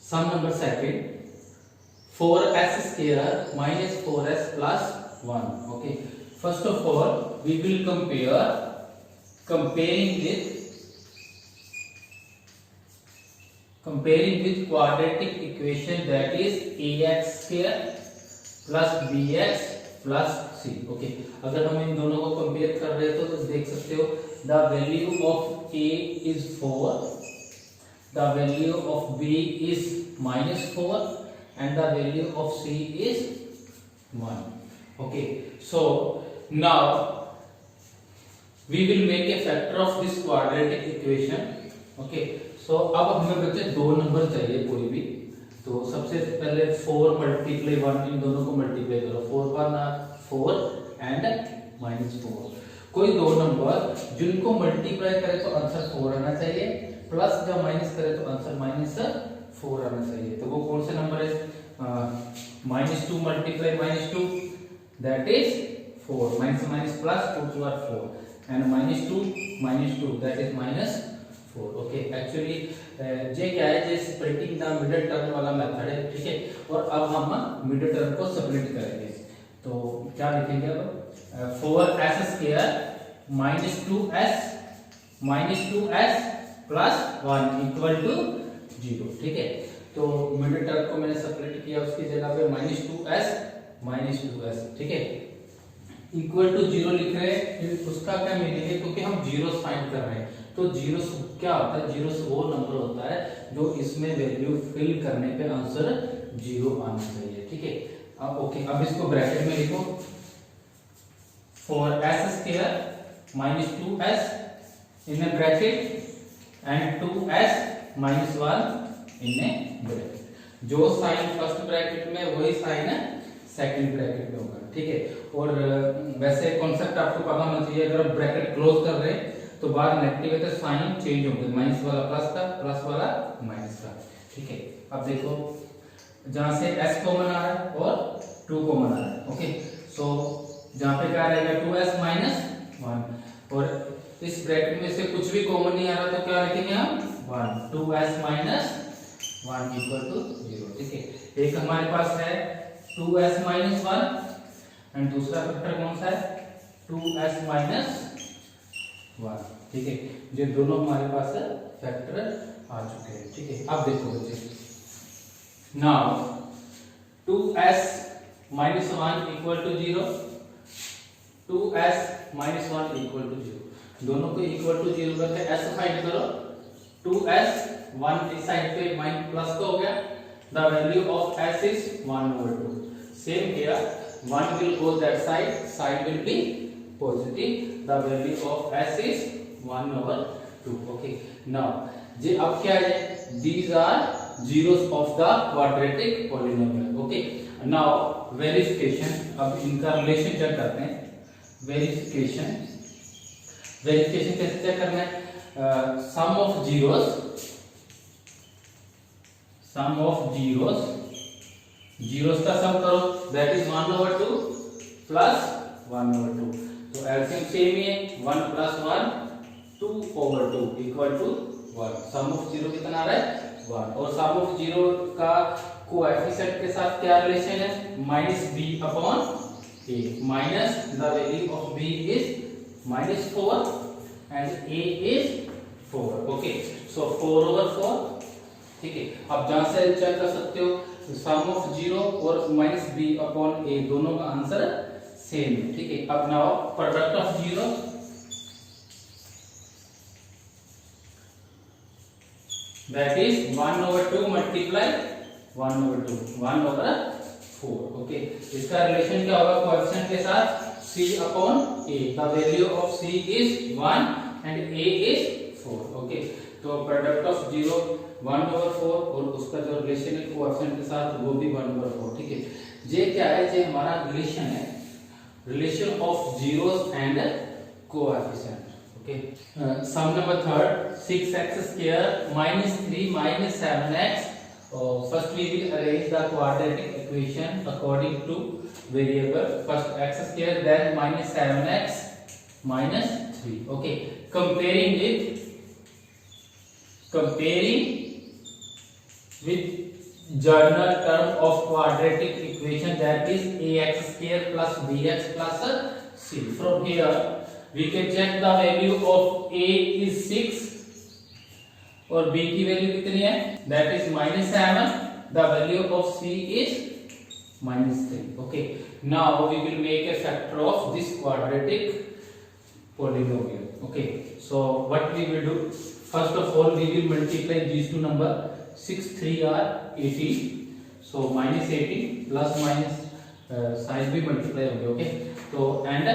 Sum number second, 4s square minus 4s plus 1. Okay. First of all, we will comparing with quadratic equation, that is ax square plus bx plus c. Okay, अगर हम इन दोनों को compare कर रहे हैं तो देख सकते हो the value of a is 4, the value of b is -4 and the value of c is 1. Okay, so now we will make a factor of this quadratic equation. Okay, so अब हमें बचे दो नंबर चाहिए कोई भी, तो सबसे पहले 4 मल्टीप्लाई 1, इन दोनों को मल्टीप्लाई करो, 4 पर 4 एंड -4, कोई दो नंबर जिनको मल्टीप्लाई करे तो आंसर 4 आना चाहिए, प्लस जब माइनस करे तो आंसर -4 आना चाहिए। तो वो कौन से नंबर है? -2 multiply -2 that is 4, minus minus plus 2 2 are 4 and -2 that is -4। Okay, actually ये क्या है, ये स्प्लिटिंग द मिडिल टर्म वाला मेथड है, ठीक है। और अब हम मिडिल टर्म को स्प्लिट करेंगे, तो क्या लिखेंगे अब? 4s square -2s plus 1 equal to 0, ठीक है। तो मिडिल टर्म को मैंने सेपरेट किया, उसकी जगह पे -2s, ठीक है, इक्वल टू 0 लिख रहे हैं। उसका क्या मीनिंग है? क्योंकि हम जीरो फाइंड कर रहे हैं, तो जीरो क्या होता है? जीरो वो नंबर होता है जो इसमें वैल्यू फिल करने पे आंसर 0 आना चाहिए, ठीक है। अब ओके, अब इसको ब्रैकेट में लिखो, 4s square -2s in bracket and 2s -1 in bracket. जो साइन फर्स्ट ब्रैकेट में वही साइन है सेकंड ब्रैकेट में होगा, ठीक है। और वैसे कॉन्सेप्ट आपको पता होना चाहिए, अगर आप ब्रैकेट क्लोज कर रहे हैं तो बाहर नेगेटिव है तो साइन चेंज होंगे, माइनस वाला प्लस का, प्लस वाला माइनस का, ठीक है। अब देखो जहां से s कॉमन आ रहा है और 2 कॉमन आ रहा है, ओके, सो जहां पे क्या रहेगा? 2s -1, और इस ब्रैकेट में से कुछ भी कॉमन नहीं आ रहा तो क्या लिखेंगे हम? 1, 2s -1 इक्वल टू 0, ठीक है। एक हमारे पास है 2s -1 एंड दूसरा फैक्टर कौन सा है? 2s -1, ठीक है। ये दोनों हमारे पास फैक्टर आ चुके हैं, ठीक है। अब देखो बच्चे, now 2s -1 equal to 0, 2s -1 equal to 0, दोनों को इक्वल टू 0 करके s फाइंड करो। 2s 1 इस साइड पे माइनस प्लस का हो गया, the value of s is 1/2। Same here, 1 will go that side will be positive, the value of s is 1/2। okay, now ये अब क्या है? these are zeros of the quadratic polynomial। okay, now verification, अब इनका relation check करते हैं। Verification कैसे check करना है? सम ऑफ जीरोस का सम करो, दैट इज 1/2 प्लस 1/2, तो एलसीएम सेम ही है, 1 + 1 2/2 equal to 1। Sum of zero कितना आ रहा है? 1। और सम ऑफ जीरो का कोएफिशिएंट के साथ क्या रिलेशन है? -b/a, minus the value of b is -4 and a is 4। Okay, so 4/4, ठीक है। अब जहां से चेक कर सकते हो, सम ऑफ जीरो और -b/a दोनों का आंसर सेम है, ठीक है। अब now product of zero, that is 1/2 multiply 1/2, 1/4। Okay, इसका रिलेशन क्या होगा कोएफिशिएंट के साथ? c/a, the value of c is 1 and a is 4। Okay, तो प्रोडक्ट ऑफ जीरो 1/4 और उसका जो रिलेशन है कोएफिशिएंट के साथ वो भी 1/4, ठीक है। ये क्या है? ये हमारा रिलेशन है, relation of zeros and coefficient. Okay, sum number third, 6x square -3 7x। First we will arrange the quadratic equation according to variable, first x square then -7x -3। okay, comparing with general term of quadratic equation, that is ax square plus bx plus c. From here we can check the value of a is 6 और b की value कितनी है, that is -7. the value of c is -3. okay, now we will make a factor of this quadratic polynomial. okay, so what we will do, first of all we will multiply these two number. 6 3 are 80, so -80 plus minus side भी multiply हो गया. Okay, तो and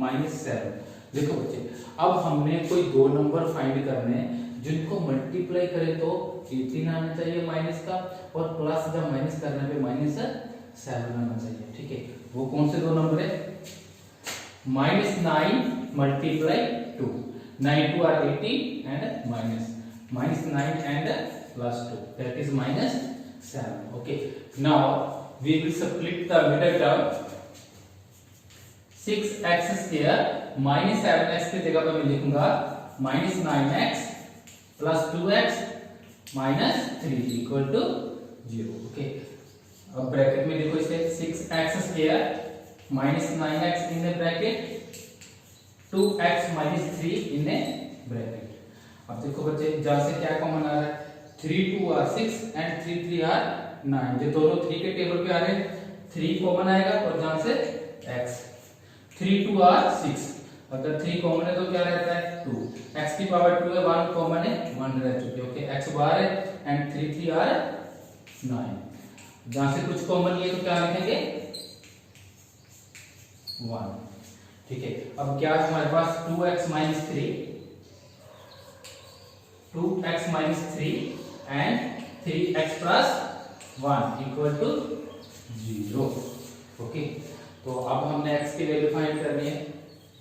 -7. देखो बच्चे, अब हमने कोई दो नंबर फाइंड करने हैं जिनको मल्टीप्लाई करें तो 18 आना चाहिए माइनस का, और प्लस जब माइनस करने पे -7 आना चाहिए. ठीक है, वो कौन से दो नंबर है? -9 multiply 2. 9 2 are 80 and -9 and +2, that is -7. okay, now we will split the middle term. 6x square minus 7x की जगह पर मैं लिखूंगा -9x plus 2x minus 3 equal to 0. Okay, अब ब्रैकेट में देखो इसे 6x square minus 9x in the bracket, 2x minus 3 in the bracket. अब देखो बच्चे, जहां से क्या कॉमन आ रहा है, 3 2 are 6 and 3 3 are 9. जो दोनों 3 के टेबल पे आ रहे हैं, 3 कॉमन आएगा और जहां से x. 3 2 are 6, अगर 3 कॉमन है तो क्या रहता है 2. x की पावर 2 है, 1 कॉमन है, 1 रह चुके. ओके, x बाहर है एंड 3 3 are 9. जहां से कुछ कॉमन लिए तो क्या लिखेंगे 1. ठीक है, अब क्या है हमारे पास 2x minus 3 and 3x plus 1 equal to 0. Okay, तो अब हमने x की वैल्यू फाइंड करनी है.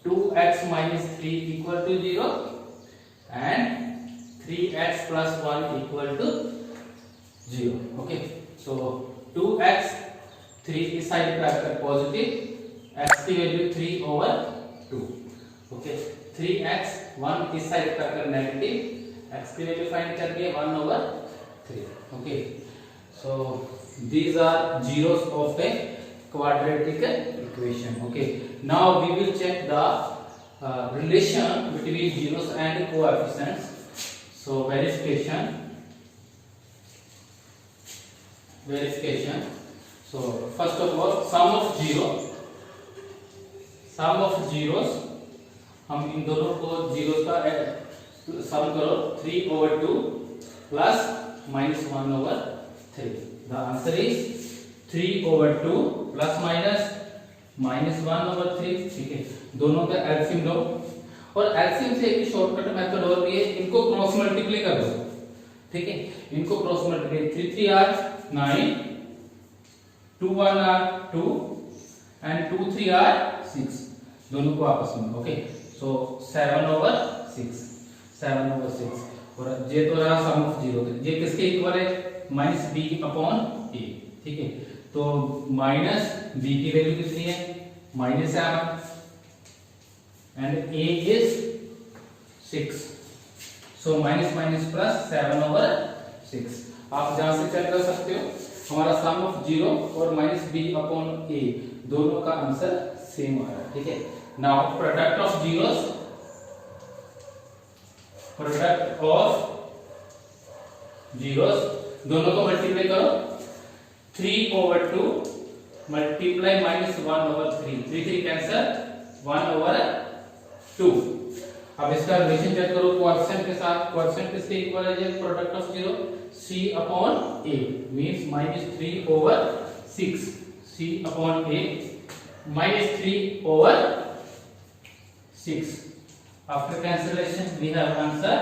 2x minus 3 equal to 0 and 3x plus 1 equal to 0. Okay, so 2x 3 इस साइड पे आकर पॉजिटिव, x की वैल्यू 3/2. ओके, 3x 1 इस साइड पे आकर नेगेटिव, x की वैल्यू फाइंड करनी है 1/3. Okay, so these are zeros of a quadratic equation. okay, now we will check the relation between zeros and coefficients. So verification. So first of all, sum of zeros, हम इन दोनों को zeros का सम करो. 3/2 plus -1/3. The answer is 3/2 plus -1/3. ठीक है, दोनों का LCM लो, और एलसीएम से एक शॉर्टकट मेथड और भी है, इनको क्रॉस मल्टीप्लाई कर दो. ठीक है, इनको cross multiply, 3 3 are 9, 2 1 are 2 and 2 3 are 6, दोनों को आपस में. ओके, सो 7/6. और ये तो रहा सम ऑफ जीरो. ये किसके इक्वल है? -b/a. ठीक है, तो माइनस b की वैल्यू कितनी है? -7 and a is 6, so minus minus plus 7/6. आप जहां से चेक कर सकते हो, हमारा सम ऑफ जीरो और -b/a दोनों का आंसर सेम आ रहा है. ठीक है, नाउ प्रोडक्ट ऑफ जीरोस, दोनों को मल्टीप्लाई करो. 3/2 मल्टीप्लाई -1/3, 3 3 कैंसिल, 1/2. अब इसका रिलेशन चेक करो कोएफिशिएंट के साथ. कोएफिशिएंट किसके इक्वल है? Product of zero, c/a means -3/6, c/a -3/6. After cancellation we have answer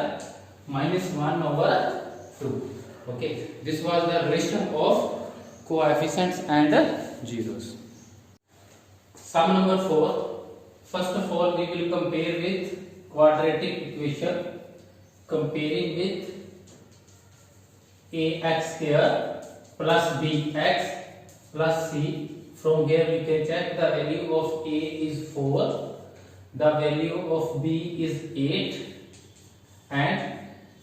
-1/2. okay, this was the relation of coefficients and zeros. Sum number 4. First of all we will compare with quadratic equation, comparing with ax square plus bx plus c. From here we can check the value of a is 4, the value of b is 8 and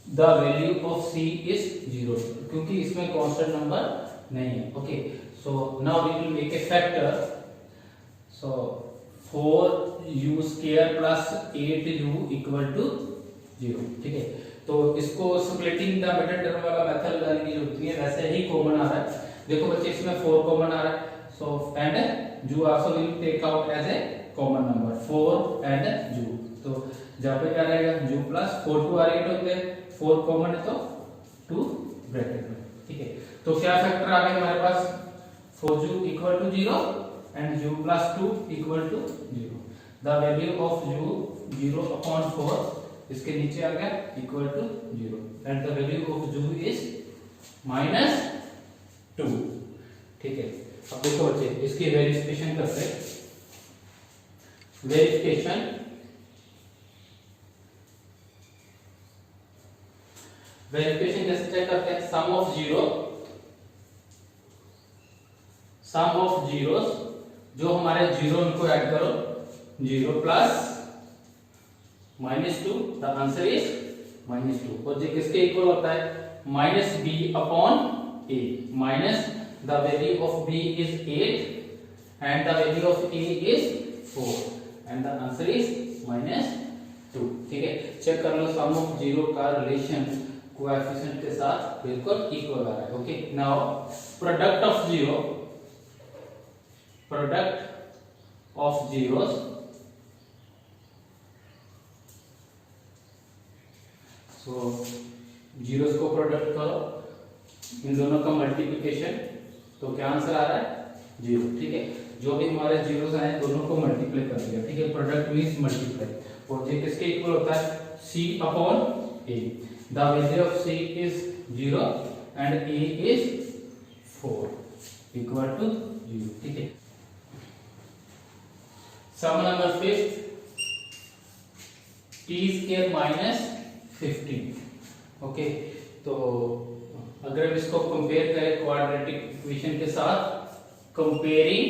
the value of c is 0, क्योंकि इसमें constant number नहीं है। Okay, so now we will make a factor. So 4u square plus 8u equal to 0। ठीक है, तो इसको splitting the middle term वाला method लगाने की जरूरत नहीं है, वैसे ही कॉमन आ रहा है। देखो बच्चे, इसमें 4 कॉमन आ रहा है, so and u also will take out as a common number 4 and u. तो जहां पे क्या रहेगा, जू प्लस 4 2 आर 8 होते हैं, 4 कॉमन है तो 2 ब्रैकेट में। ठीक है, तो क्या फैक्टर आ गया हमारे पास, 4u equal to 0 and u plus 2 equal to 0। The value of u 0/4 इसके नीचे आ गया equal to 0 and the value of u is -2। ठीक है, अब देखो बच्चे, इसकी वेरिफिकेशन करते हैं। वेरिफिकेशन कैसे चेक करते हैं, सम ऑफ जीरोस, जो हमारे जीरो उनको ऐड करो, 0 प्लस -2, द आंसर इज -2। और ये किसके इक्वल होता है, -b/a, minus the value of b is 8 and the value of a is 4 and the answer is -2। ठीक है, चेक कर लो, सम ऑफ जीरो का रिलेशन कोएफिशिएंट के साथ बिल्कुल इक्वल आ रहा है। Okay, now product of zeros, so zeros को प्रोडक्ट करो, इन दोनों का मल्टीप्लिकेशन, तो क्या आंसर आ रहा है, 0। ठीक है, जो भी हमारे जीरोस आए दोनों को मल्टीप्लाई कर दिया। ठीक है, प्रोडक्ट मींस मल्टीप्लाई, और ये किसके इक्वल होता है, c/a। The value of c is 0 and a is 4 equal to 0। ठीक है, sum number 5, t² minus 15। Okay, तो अगर हम इसको कंपेयर करें क्वाड्रेटिक इक्वेशन के साथ, comparing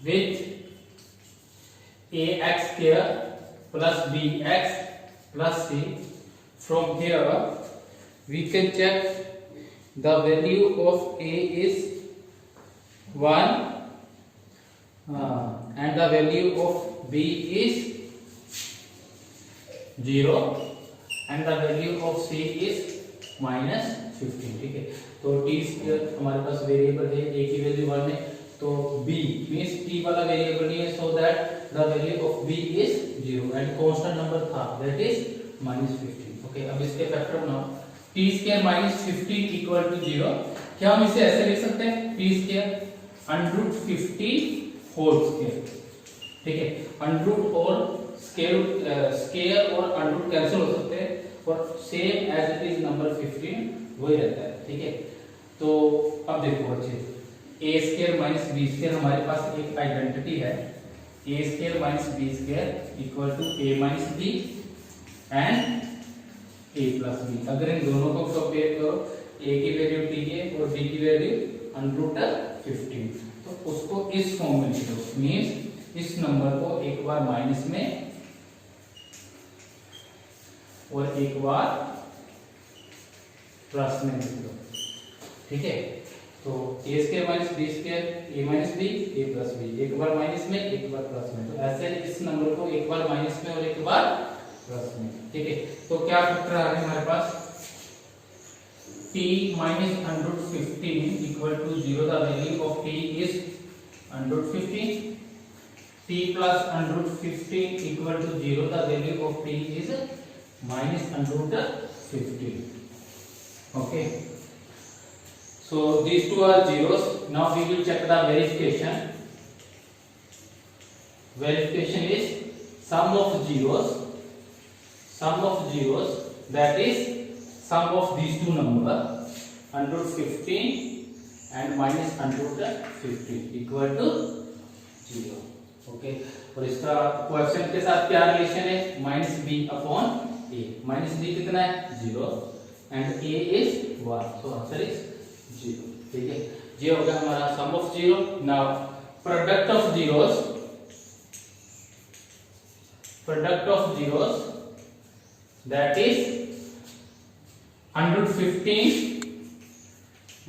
with ax² plus bx plus c, from here we can check the value of a is 1 and the value of b is 0 and the value of c is -15। ठीक है, तो t² हमारे पास variable है, a की value 1 है, तो b means t वाला variable नहीं है, so that the value of b is 0 and constant number था, दैट इज -15। ओके, अब इसके फैक्टर बनाओ, t² -15 इक्वल टू 0। क्या हम इसे ऐसे लिख सकते हैं, t² √50 होल स्क्वायर। ठीक है, अंडरूट और स्क्वायर और अंडरूट कैंसिल हो सकते हैं, और same as it is number 15 वही रहता है। ठीक है, तो अब देखो बच्चे, a² - b² हमारे पास एक आइडेंटिटी है, a² - b² equal to a - b and a + b। अगर इन दोनों को कंपेयर करो, a की वैल्यू t है और b की वैल्यू √15, तो उसको इस फॉर्म में लिखो, मींस इस नंबर को एक बार माइनस में और एक बार प्लस में लिख लो। ठीक है, तो a² - b² a - b a + b, एक बार माइनस में एक बार प्लस में, तो ऐसे इस नंबर को एक बार माइनस में और एक बार प्लस में। ठीक है, तो क्या फैक्टर आ रहा है हमारे पास, t -115 equal to 0, the value of t is 115, t plus 115 equal to 0, the value of t is -115। okay, so these two are zeros. Now we will check the verification. Verification is sum of zeros, that is sum of these two numbers 115 and -115 equal to 0। Okay, और इसका coefficient के साथ क्या relation है, -b/a, -b कितना है, 0 and a is 1, so answer is 0। ठीक है, ये हो गया हमारा sum of zero. Now product of zeros, that is 115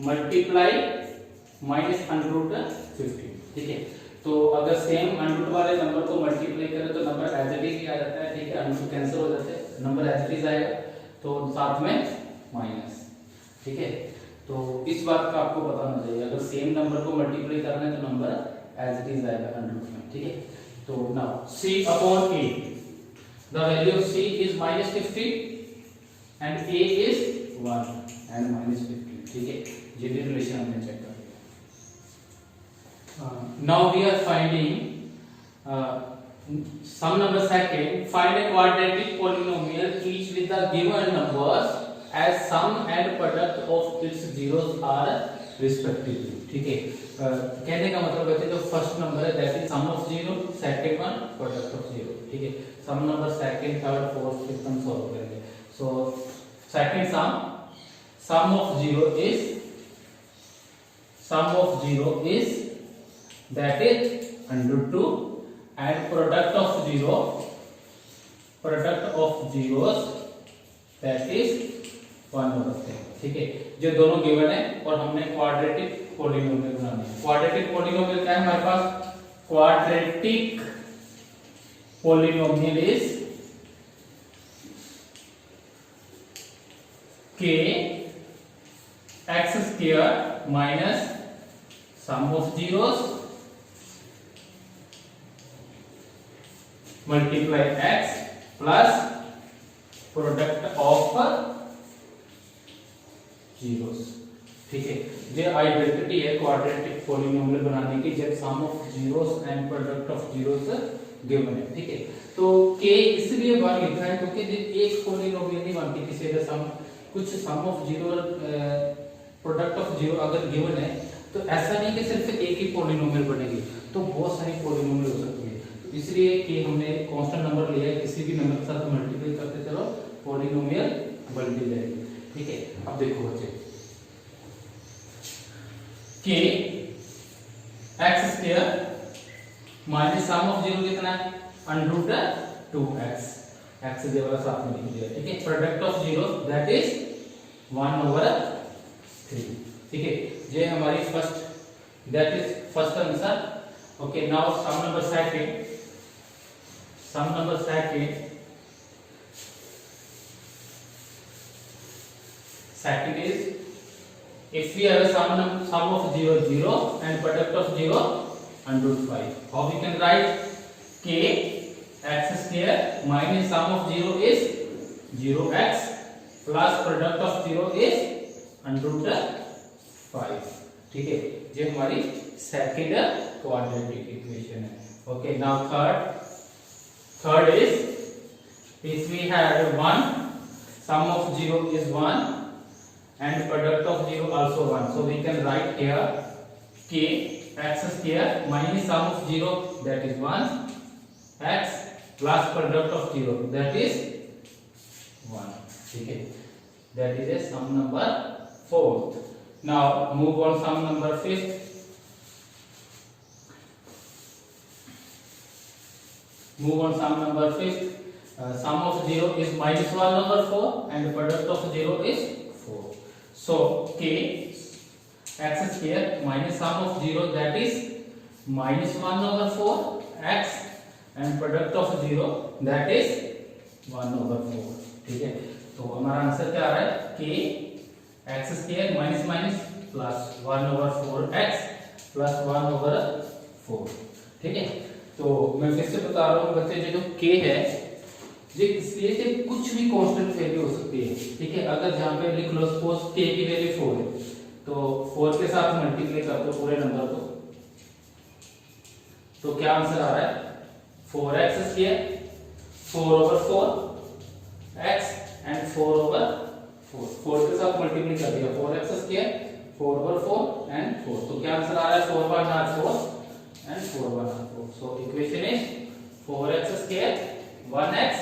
multiply minus 115, ठीक है। तो अगर सेम अनरूट वाले नंबर को मल्टीप्लाई करें तो नंबर एज इट इज ही आ जाता है, ठीक है। अनरूट कैंसिल हो जाते हैं, नंबर एज इट इज आएगा, तो साथ में माइनस, ठीक है। तो इस बात का आपको पता होना चाहिए, अगर सेम नंबर को मल्टीप्लाई करना है तो नंबर एज इट इज आएगा अनरूट में, ठीक है। तो now c upon a, the value of c is -50 and a is 1 and -50, ठीक है। ये रिलेशन हमने चेक कर लिया। Now we are finding sum number second. Find a quadratic polynomial each with the given numbers as sum and product of its zeros are respectively, ठीक है। कहने का मतलब है जो फर्स्ट नंबर है that is sum of zero, second one product of zero, ठीक है। Sum number second, third, fourth fifth हम सॉल्व करेंगे। So second sum of zero is that is 102 and product of zeros that is 1/10, ठीक है। जो दोनों given है और हमने क्वाड्रेटिक पॉलिनोमियल बनाना है। क्वाड्रेटिक पॉलिनोमियल क्या है हमारे पास? Quadratic polynomial is k x square minus sum of zeros multiply x plus product of zeros, ठीक है। ये आइडेंटिटी है क्वाड्रेटिक पॉलिनोमियल बनाने की जब sum of zeros and product of zeros given है, ठीक है। तो k इसलिए बार लिखा है क्योंकि एक पॉलिनोमियल नहीं बनती किसी का सम, कुछ sum of zero product of zero अगर गिवन है तो ऐसा नहीं कि सिर्फ एक ही पॉलिनोमियल बनेगी, तो बहुत सारी पॉलिनोमियल हो सकती है। तो इसलिए कि हमने कांस्टेंट नंबर लिया है, किसी भी नंबर के साथ मल्टीप्लाई करते चलो पॉलिनोमियल बनती जाएगी, ठीक है। अब देखो बच्चे, k x square minus sum of zero कितना है? √2x, x से वाला साथ में लिख दिया, ठीक है। Product of zero that is 1/3, ठीक है। ये हमारी first that is first answer. Okay, now sum number second is if we have a sum of 0 0 and product of 0 √5, how we can write k x square minus sum of 0 is 0x plus product of 0 is √5, ठीक है। ये हमारी second quadratic equation है। Okay, now third is if we have 1 sum of 0 is 1 and product of 0 also 1, so we can write here k x square minus sum of 0 that is 1 x plus product of 0 that is 1, ठीक है। that is a sum number fourth. Now move on sum number fifth. Sum of 0 is -1/4 and the product of 0 is 4. So k x square minus sum of 0 that is -1/4 x and product of 0 that is 1/4, ठीक है। तो हमारा answer क्या आ रहा है? k x square minus minus plus 1/4x plus 1/4, ठीक है। तो मैं फिर से बता रहा हूँ बच्चे, जो k है ये इसलिए कि कुछ भी कांस्टेंट वैल्यू हो सकती है, ठीक है। अगर जहाँ पे लिख लो सपोज k की वैल्यू 4 है तो 4 के साथ मल्टीप्लाई कर दो पूरे नंबर को, तो क्या आंसर आ रहा है? 4x square 4/4x and 4/4, 4 के साथ मल्टीप्लाई कर दिया 4x square 4/4 and 4, तो क्या आंसर आ रहा है? 4/4 and 4/4. So equation is 4x square 1x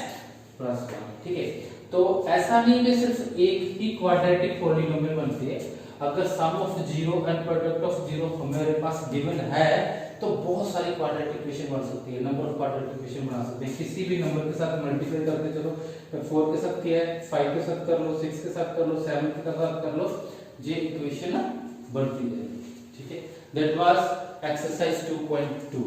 plus 1, ठीक है। तो ऐसा नहीं कि सिर्फ एक ही क्वाड्रेटिक पॉलिनोमियल बनती है, अगर सम ऑफ 0 एंड प्रोडक्ट ऑफ 0 हमारे पास गिवन है तो बहुत सारी क्वाड्रेटिक इक्वेशन बन सकती है, नंबर ऑफ क्वाड्रेटिक इक्वेशन बना सकते हैं। किसी भी नंबर के साथ मल्टीप्लाई करके चलो, 4 के साथ किया है, 5 के साथ कर लो, 6 के साथ कर लो, 7 के साथ कर लो, ये इक्वेशन बनती जाएगी। ठीक है, दैट वाज एक्सरसाइज 2.2।